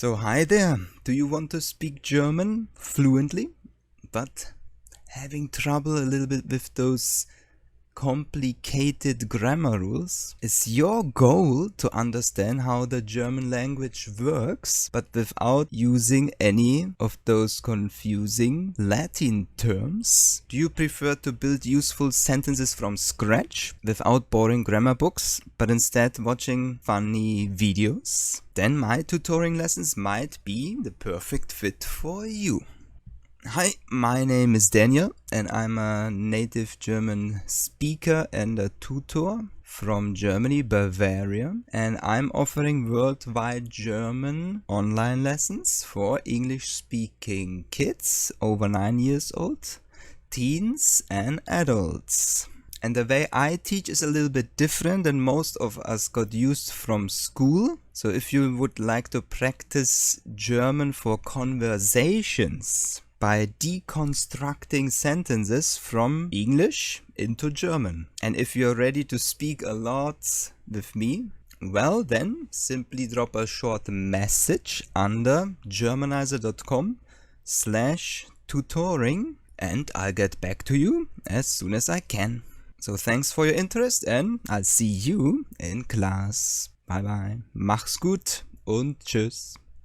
So hi there, do you want to speak German fluently, but having trouble a little bit with those complicated grammar rules? Is your goal to understand how the German language works, but without using any of those confusing Latin terms? Do you prefer to build useful sentences from scratch without boring grammar books, but instead watching funny videos? Then my tutoring lessons might be the perfect fit for you. Hi, my name is Daniel and I'm a native German speaker and a tutor from Germany, Bavaria, and I'm offering worldwide German online lessons for English-speaking kids over 9 years old, teens and adults. And the way I teach is a little bit different than most of us got used from school. So if you would like to practice German for conversations by deconstructing sentences from English into German. And if you're ready to speak a lot with me, well then simply drop a short message under germanizor.com/tutoring and I'll get back to you as soon as I can. So thanks for your interest and I'll see you in class. Bye bye. Mach's gut und tschüss.